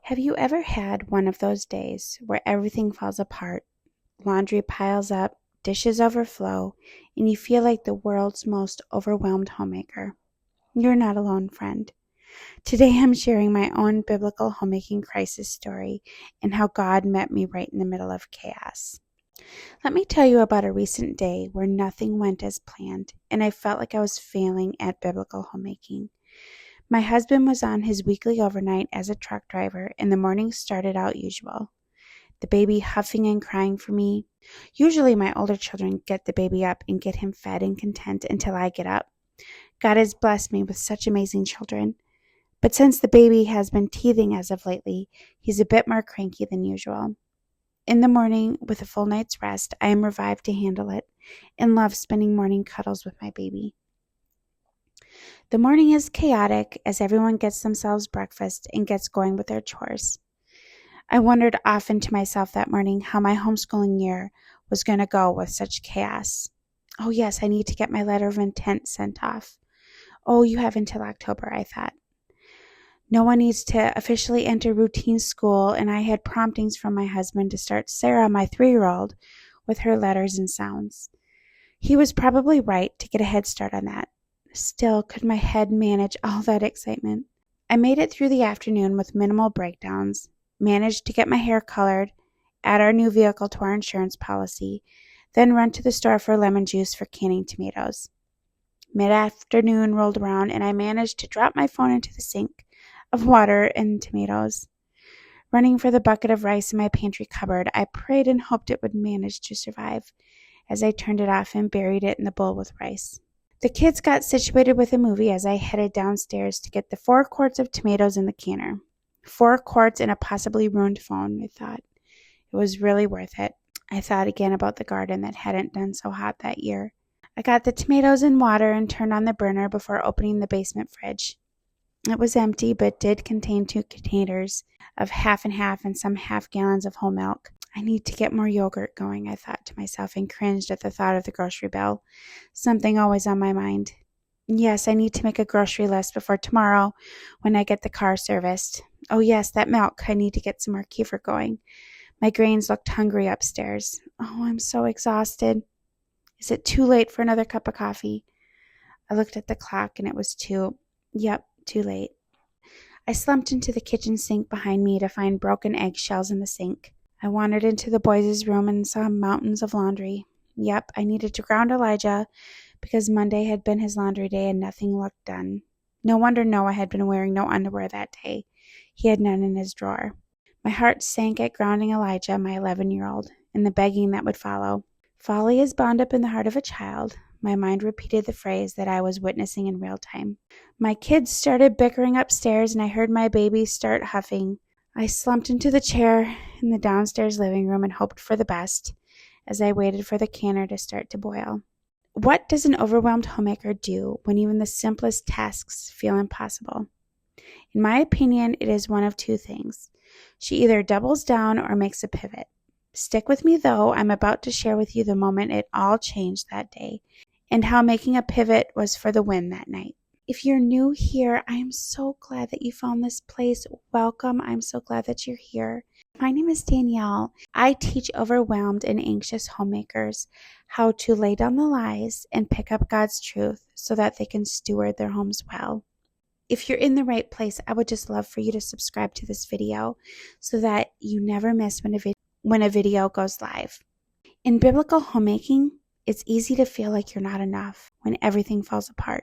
Have you ever had one of those days where everything falls apart, laundry piles up, dishes overflow, and you feel like the world's most overwhelmed homemaker? You're not alone, friend. Today I'm sharing my own biblical homemaking crisis story and how God met me right in the middle of chaos. Let me tell you about a recent day where nothing went as planned and I felt like I was failing at biblical homemaking. My husband was on his weekly overnight as a truck driver, and the morning started out usual. The baby huffing and crying for me. Usually my older children get the baby up and get him fed and content until I get up. God has blessed me with such amazing children. But since the baby has been teething as of lately, he's a bit more cranky than usual. In the morning, with a full night's rest, I am revived to handle it and love spending morning cuddles with my baby. The morning is chaotic as everyone gets themselves breakfast and gets going with their chores. I wondered often to myself that morning how my homeschooling year was going to go with such chaos. Oh yes, I need to get my letter of intent sent off. Oh, you have until October, I thought. No one needs to officially enter routine school, and I had promptings from my husband to start Sarah, my 3-year-old, with her letters and sounds. He was probably right to get a head start on that. Still, could my head manage all that excitement? I made it through the afternoon with minimal breakdowns, managed to get my hair colored, add our new vehicle to our insurance policy, then run to the store for lemon juice for canning tomatoes. Mid-afternoon rolled around and I managed to drop my phone into the sink of water and tomatoes. Running for the bucket of rice in my pantry cupboard, I prayed and hoped it would manage to survive as I turned it off and buried it in the bowl with rice. The kids got situated with a movie as I headed downstairs to get the 4 quarts of tomatoes in the canner. 4 quarts and a possibly ruined phone, I thought. It was really worth it. I thought again about the garden that hadn't done so hot that year. I got the tomatoes in water and turned on the burner before opening the basement fridge. It was empty, but did contain 2 containers of half and half and some half gallons of whole milk. I need to get more yogurt going, I thought to myself, and cringed at the thought of the grocery bill. Something always on my mind. Yes, I need to make a grocery list before tomorrow when I get the car serviced. Oh yes, that milk. I need to get some more kefir going. My grains looked hungry upstairs. Oh, I'm so exhausted. Is it too late for another cup of coffee? I looked at the clock and it was 2. Yep, too late. I slumped into the kitchen sink behind me to find broken eggshells in the sink. I wandered into the boys' room and saw mountains of laundry. Yep, I needed to ground Elijah because Monday had been his laundry day and nothing looked done. No wonder Noah had been wearing no underwear that day. He had none in his drawer. My heart sank at grounding Elijah, my 11-year-old, and the begging that would follow. Folly is bound up in the heart of a child. My mind repeated the phrase that I was witnessing in real time. My kids started bickering upstairs and I heard my baby start huffing. I slumped into the chair in the downstairs living room and hoped for the best as I waited for the canner to start to boil. What does an overwhelmed homemaker do when even the simplest tasks feel impossible? In my opinion, it is one of 2 things. She either doubles down or makes a pivot. Stick with me though, I'm about to share with you the moment it all changed that day and how making a pivot was for the win that night. If you're new here, I am so glad that you found this place. Welcome. I'm so glad that you're here. My name is Danielle. I teach overwhelmed and anxious homemakers how to lay down the lies and pick up God's truth so that they can steward their homes well. If you're in the right place, I would just love for you to subscribe to this video so that you never miss when a video goes live. In biblical homemaking, it's easy to feel like you're not enough when everything falls apart.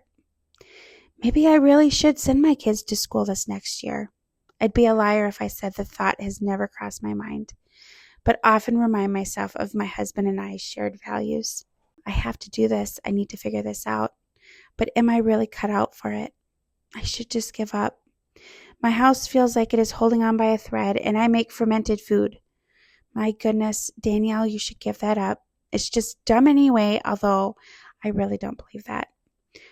Maybe I really should send my kids to school this next year. I'd be a liar if I said the thought has never crossed my mind, but often remind myself of my husband and I's shared values. I have to do this. I need to figure this out. But am I really cut out for it? I should just give up. My house feels like it is holding on by a thread, and I make fermented food. My goodness, Danielle, you should give that up. It's just dumb anyway, although I really don't believe that.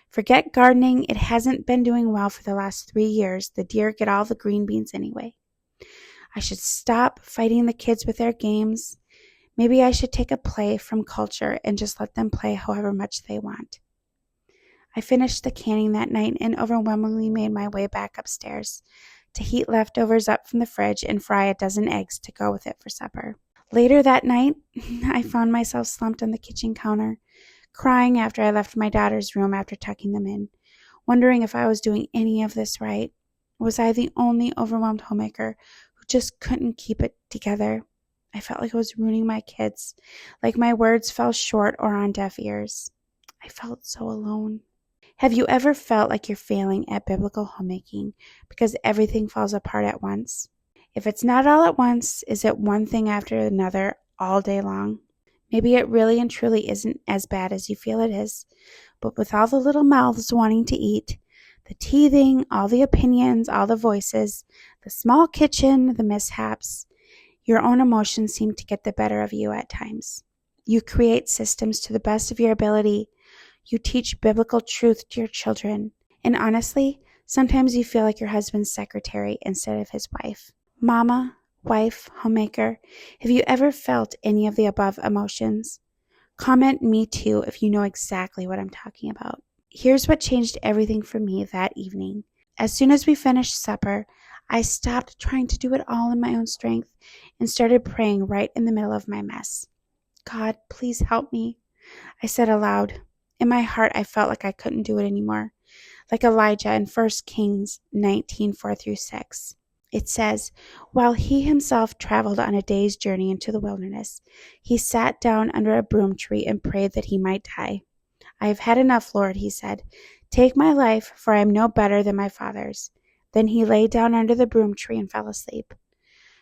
Forget gardening. It hasn't been doing well for the last 3 years. The deer get all the green beans anyway. I should stop fighting the kids with their games. Maybe I should take a play from culture and just let them play however much they want. I finished the canning that night and overwhelmingly made my way back upstairs to heat leftovers up from the fridge and fry a dozen eggs to go with it for supper. Later that night, I found myself slumped on the kitchen counter, crying after I left my daughter's room after tucking them in, wondering if I was doing any of this right. Was I the only overwhelmed homemaker who just couldn't keep it together? I felt like I was ruining my kids, like my words fell short or on deaf ears. I felt so alone. Have you ever felt like you're failing at biblical homemaking because everything falls apart at once? If it's not all at once, is it one thing after another all day long? Maybe it really and truly isn't as bad as you feel it is, but with all the little mouths wanting to eat, the teething, all the opinions, all the voices, the small kitchen, the mishaps, your own emotions seem to get the better of you at times. You create systems to the best of your ability. You teach biblical truth to your children. And honestly, sometimes you feel like your husband's secretary instead of his wife. Mama, wife, homemaker, have you ever felt any of the above emotions? Comment me too if you know exactly what I'm talking about. Here's what changed everything for me that evening. As soon as we finished supper, I stopped trying to do it all in my own strength and started praying right in the middle of my mess. God, please help me, I said aloud. In my heart, I felt like I couldn't do it anymore, like Elijah in 1 Kings 19:4-6. It says, while he himself traveled on a day's journey into the wilderness, he sat down under a broom tree and prayed that he might die. I have had enough, Lord, he said. Take my life, for I am no better than my father's. Then he lay down under the broom tree and fell asleep.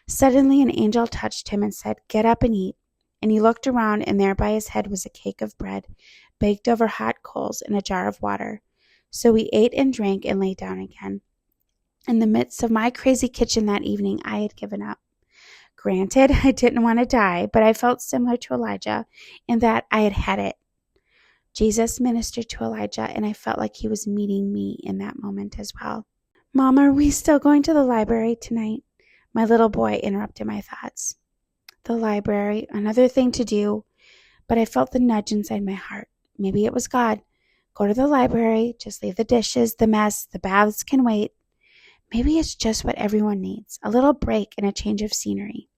Suddenly an angel touched him and said, get up and eat. And he looked around, and there by his head was a cake of bread, baked over hot coals, and a jar of water. So he ate and drank and lay down again. In the midst of my crazy kitchen that evening, I had given up. Granted, I didn't want to die, but I felt similar to Elijah in that I had had it. Jesus ministered to Elijah, and I felt like he was meeting me in that moment as well. Mom, are we still going to the library tonight? My little boy interrupted my thoughts. The library, another thing to do, but I felt the nudge inside my heart. Maybe it was God. Go to the library, just leave the dishes, the mess, the baths can wait. Maybe it's just what everyone needs, a little break and a change of scenery.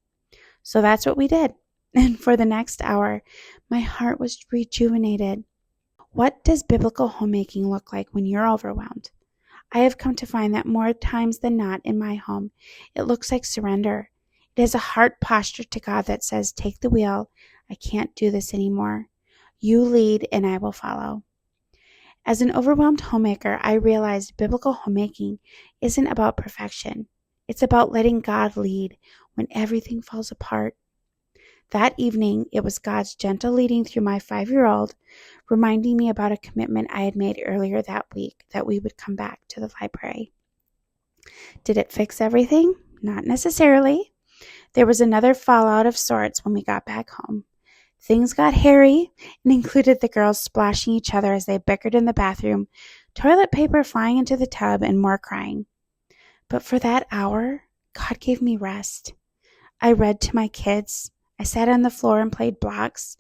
So that's what we did. And for the next hour, my heart was rejuvenated. What does biblical homemaking look like when you're overwhelmed? I have come to find that more times than not in my home, it looks like surrender. It is a heart posture to God that says, take the wheel. I can't do this anymore. You lead and I will follow. As an overwhelmed homemaker, I realized biblical homemaking isn't about perfection. It's about letting God lead when everything falls apart. That evening, it was God's gentle leading through my 5-year-old, reminding me about a commitment I had made earlier that week that we would come back to the library. Did it fix everything? Not necessarily. There was another fallout of sorts when we got back home. Things got hairy and included the girls splashing each other as they bickered in the bathroom, toilet paper flying into the tub, and more crying. But for that hour, God gave me rest. I read to my kids. I sat on the floor and played blocks.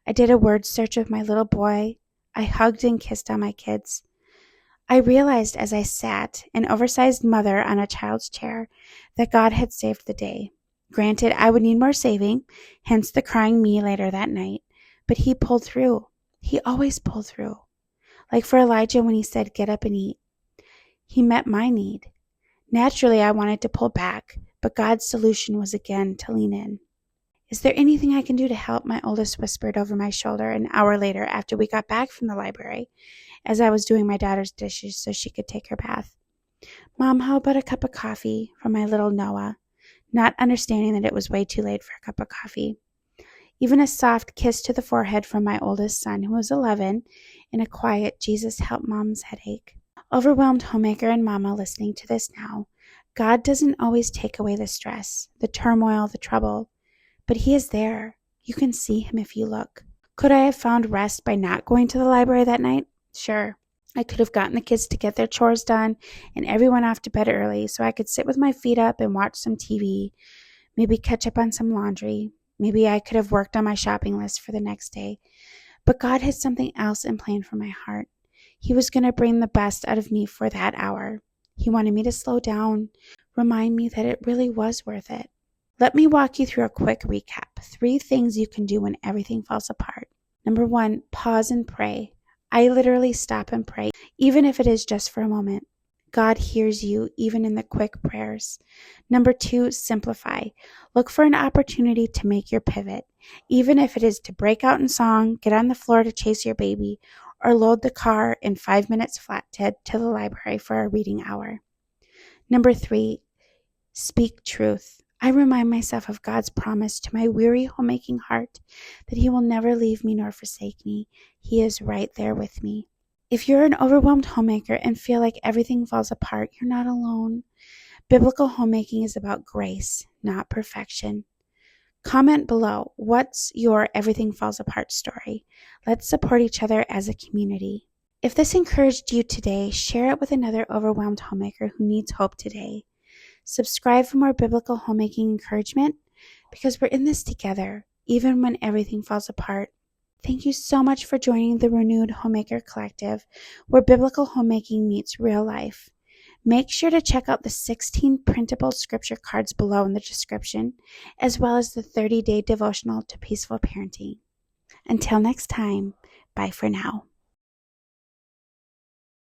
I did a word search with my little boy. I hugged and kissed on my kids. I realized as I sat, an oversized mother on a child's chair, that God had saved the day. Granted, I would need more saving, hence the crying me later that night, but he pulled through. He always pulled through. Like for Elijah when he said, get up and eat. He met my need. Naturally, I wanted to pull back, but God's solution was again to lean in. Is there anything I can do to help? My oldest whispered over my shoulder an hour later after we got back from the library, as I was doing my daughter's dishes so she could take her bath. Mom, how about a cup of coffee? From my little Noah, not understanding that it was way too late for a cup of coffee. Even a soft kiss to the forehead from my oldest son, who was 11, and a quiet Jesus help Mom's headache. Overwhelmed homemaker and mama listening to this now, God doesn't always take away the stress, the turmoil, the trouble, but he is there. You can see him if you look. Could I have found rest by not going to the library that night? Sure. I could have gotten the kids to get their chores done and everyone off to bed early so I could sit with my feet up and watch some TV, maybe catch up on some laundry. Maybe I could have worked on my shopping list for the next day. But God had something else in plan for my heart. He was going to bring the best out of me for that hour. He wanted me to slow down, remind me that it really was worth it. Let me walk you through a quick recap. 3 things you can do when everything falls apart. Number 1, pause and pray. I literally stop and pray, even if it is just for a moment. God hears you even in the quick prayers. Number 2, simplify. Look for an opportunity to make your pivot, even if it is to break out in song, get on the floor to chase your baby, or load the car in 5 minutes flat to the library for a reading hour. Number 3, speak truth. I remind myself of God's promise to my weary homemaking heart that He will never leave me nor forsake me. He is right there with me. If you're an overwhelmed homemaker and feel like everything falls apart, you're not alone. Biblical homemaking is about grace, not perfection. Comment below, what's your everything falls apart story? Let's support each other as a community. If this encouraged you today, share it with another overwhelmed homemaker who needs hope today. Subscribe for more biblical homemaking encouragement because we're in this together, even when everything falls apart. Thank you so much for joining the Renewed Homemaker Collective, where biblical homemaking meets real life. Make sure to check out the 16 printable scripture cards below in the description, as well as the 30-day devotional to peaceful parenting. Until next time, bye for now.